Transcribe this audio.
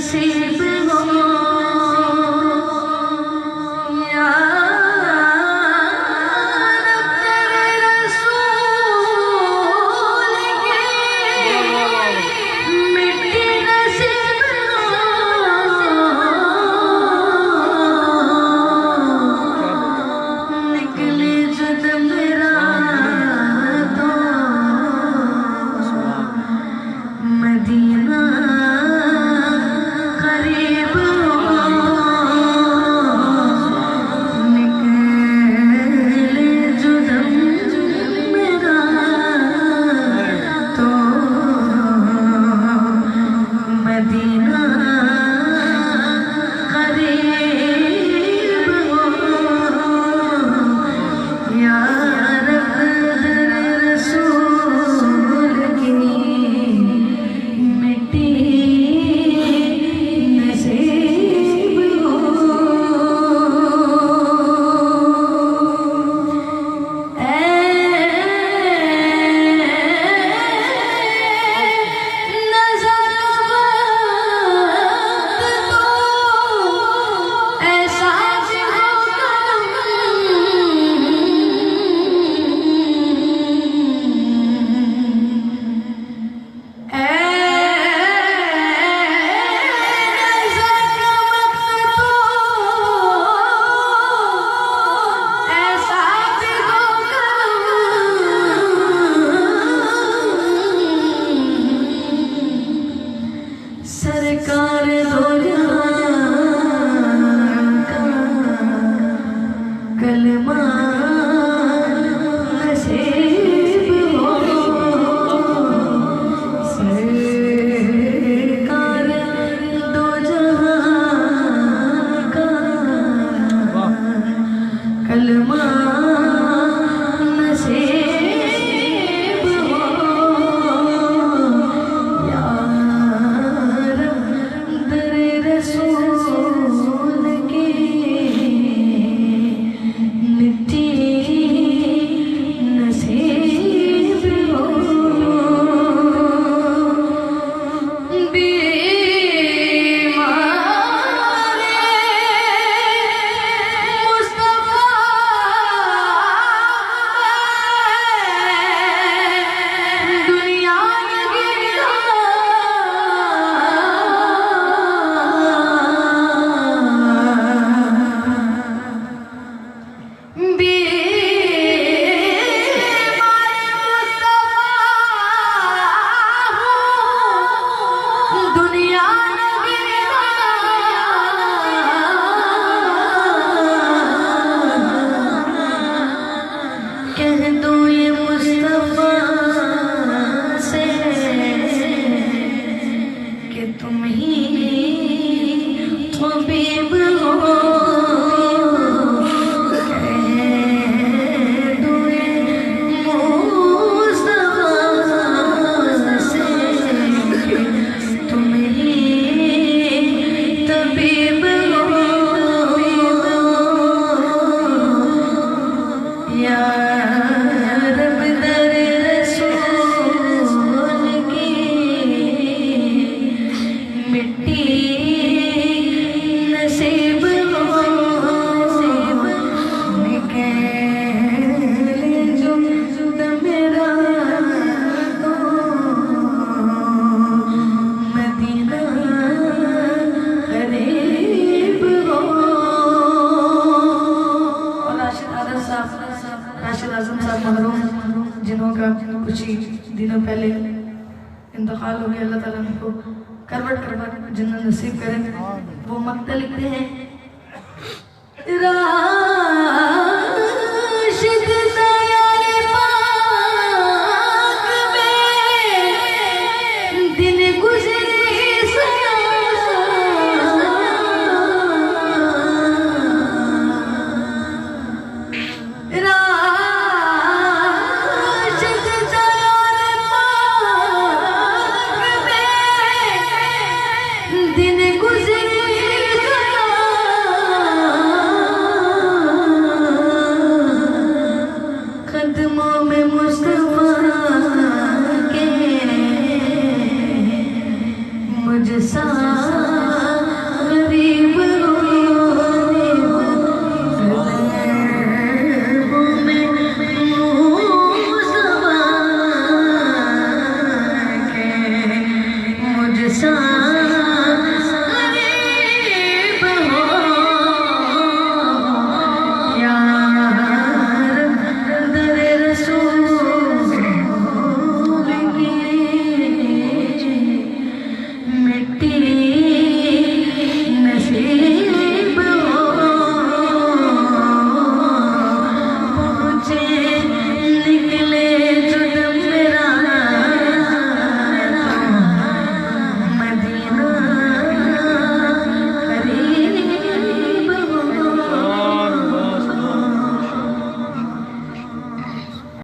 نصیب ہو یا رب تیرے رسول کی مٹی نصیب ہو نکلے جد میرا تو مدینہ قریب ہو نکلے جد میرا تو مدینہ قریب ہو یا رب در رسول کی مٹی نصیب ہو اے نظر وقت تو ایسا ہو سرکار دو جہاں کا کلمہ نصیب ہو سرکار دو جہاں کا کلمہ نصیب ہو یا رب در رسول کی مٹی نصیب ہو کہہ دوں یہ مصطفیٰ سے کہ تم ہی طبیب ہو کہہ دوں یہ مصطفیٰ سے کہ تم ہی طبیب ہو یا رب در رسول کی مٹی نصیب ہو نکلے جو میرا تو مدینہ قریب ہو اور راشد عادل صاحب راشد اعظم صاحب محروم جنہوں کا کچھ ہی دنوں پہلے انتقال ہو گیا، اللہ تعالیٰ ان کو کروٹ کروٹ جنت نصیب کریں۔ وہ مقطع لکھتے ہیں راشد دیار پاک میں دن گزری مجھ سا